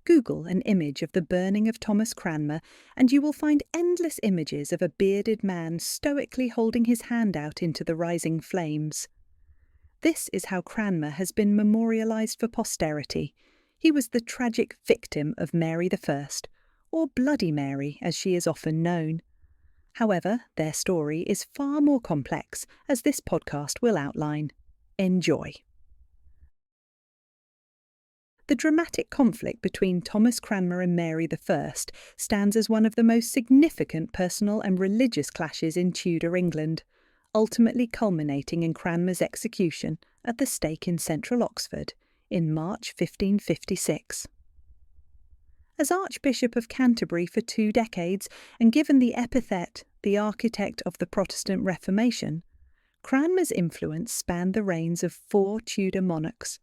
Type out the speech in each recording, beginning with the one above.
Google an image of the burning of Thomas Cranmer, and you will find endless images of a bearded man stoically holding his hand out into the rising flames. This is how Cranmer has been memorialised for posterity. He was the tragic victim of Mary I, or Bloody Mary as she is often known. However, their story is far more complex, as this podcast will outline. Enjoy. The dramatic conflict between Thomas Cranmer and Mary I stands as one of the most significant personal and religious clashes in Tudor England, ultimately culminating in Cranmer's execution at the stake in central Oxford in March 1556. As Archbishop of Canterbury for 2 decades and given the epithet the architect of the Protestant Reformation, Cranmer's influence spanned the reigns of 4 Tudor monarchs,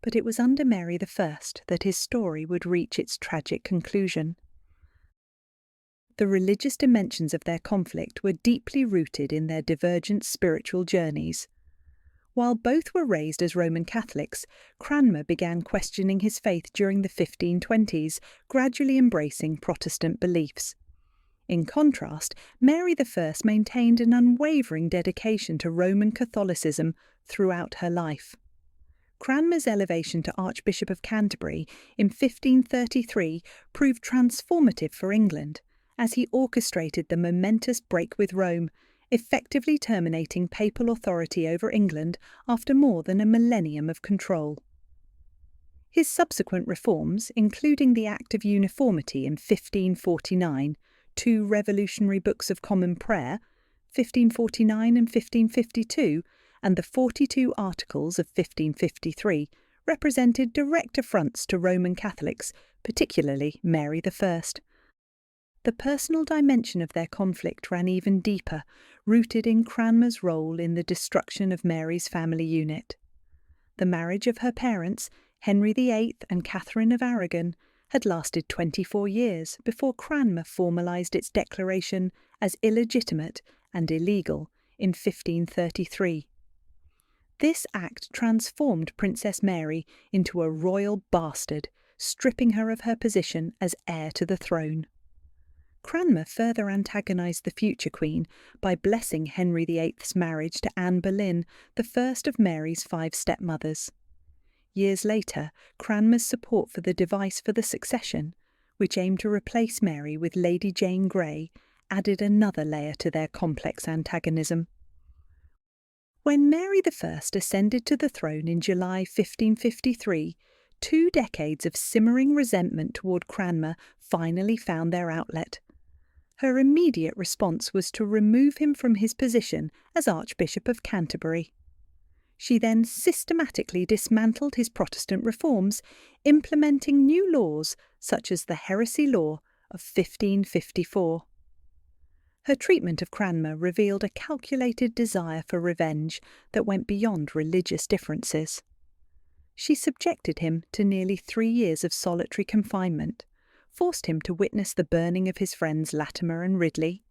but it was under Mary I that his story would reach its tragic conclusion. The religious dimensions of their conflict were deeply rooted in their divergent spiritual journeys. While both were raised as Roman Catholics, Cranmer began questioning his faith during the 1520s, gradually embracing Protestant beliefs. In contrast, Mary I maintained an unwavering dedication to Roman Catholicism throughout her life. Cranmer's elevation to Archbishop of Canterbury in 1533 proved transformative for England, as he orchestrated the momentous break with Rome, effectively terminating papal authority over England after more than a millennium of control. His subsequent reforms, including the Act of Uniformity in 1549, 2 revolutionary books of common prayer, 1549 and 1552, and the 42 Articles of 1553, represented direct affronts to Roman Catholics, particularly Mary I. The personal dimension of their conflict ran even deeper, rooted in Cranmer's role in the destruction of Mary's family unit. The marriage of her parents, Henry VIII and Catherine of Aragon, had lasted 24 years before Cranmer formalised its declaration as illegitimate and illegal in 1533. This act transformed Princess Mary into a royal bastard, stripping her of her position as heir to the throne. Cranmer further antagonised the future queen by blessing Henry VIII's marriage to Anne Boleyn, the first of Mary's 5 stepmothers. Years later, Cranmer's support for the device for the succession, which aimed to replace Mary with Lady Jane Grey, added another layer to their complex antagonism. When Mary I ascended to the throne in July 1553, 2 decades of simmering resentment toward Cranmer finally found their outlet. Her immediate response was to remove him from his position as Archbishop of Canterbury. She then systematically dismantled his Protestant reforms, implementing new laws such as the Heresy Law of 1554. Her treatment of Cranmer revealed a calculated desire for revenge that went beyond religious differences. She subjected him to nearly 3 years of solitary confinement, forced him to witness the burning of his friends Latimer and Ridley,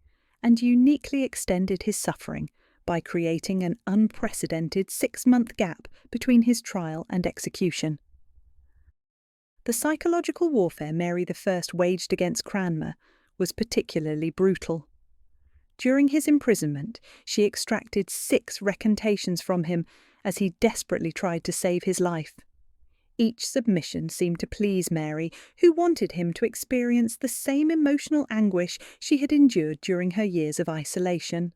and uniquely extended his suffering by creating an unprecedented 6-month gap between his trial and execution. The psychological warfare Mary I waged against Cranmer was particularly brutal. During his imprisonment, she extracted 6 recantations from him as he desperately tried to save his life. Each submission seemed to please Mary, who wanted him to experience the same emotional anguish she had endured during her years of isolation.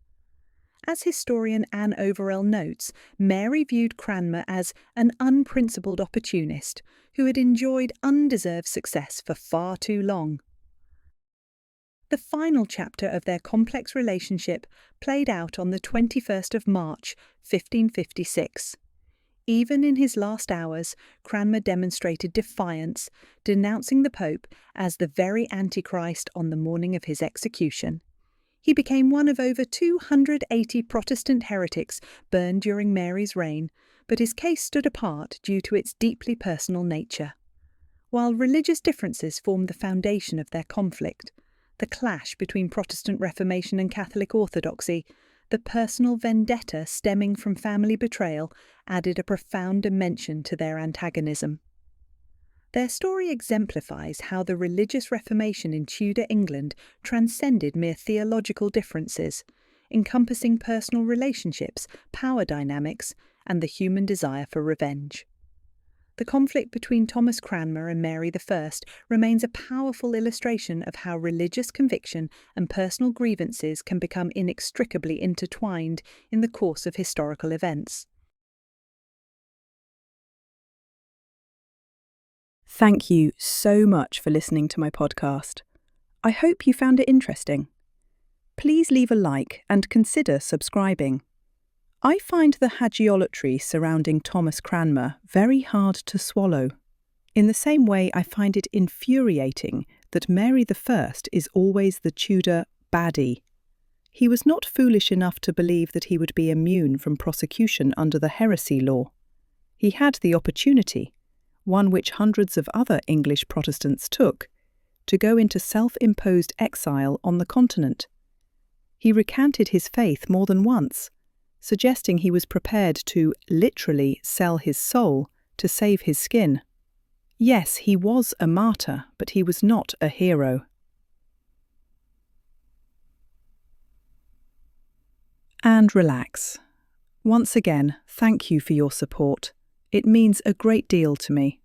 As historian Anne Overell notes, Mary viewed Cranmer as an unprincipled opportunist who had enjoyed undeserved success for far too long. The final chapter of their complex relationship played out on the 21st of March, 1556. Even in his last hours, Cranmer demonstrated defiance, denouncing the Pope as the very Antichrist on the morning of his execution. He became one of over 280 Protestant heretics burned during Mary's reign, but his case stood apart due to its deeply personal nature. While religious differences formed the foundation of their conflict, the clash between Protestant Reformation and Catholic Orthodoxy, the personal vendetta stemming from family betrayal, added a profound dimension to their antagonism. Their story exemplifies how the religious Reformation in Tudor England transcended mere theological differences, encompassing personal relationships, power dynamics, and the human desire for revenge. The conflict between Thomas Cranmer and Mary I remains a powerful illustration of how religious conviction and personal grievances can become inextricably intertwined in the course of historical events. Thank you so much for listening to my podcast. I hope you found it interesting. Please leave a like and consider subscribing. I find the hagiolatry surrounding Thomas Cranmer very hard to swallow. In the same way, I find it infuriating that Mary I is always the Tudor baddie. He was not foolish enough to believe that he would be immune from prosecution under the heresy law. He had the opportunity, one which hundreds of other English Protestants took, to go into self-imposed exile on the continent. He recanted his faith more than once, suggesting he was prepared to literally sell his soul to save his skin. Yes, he was a martyr, but he was not a hero. And relax. Once again, thank you for your support. It means a great deal to me.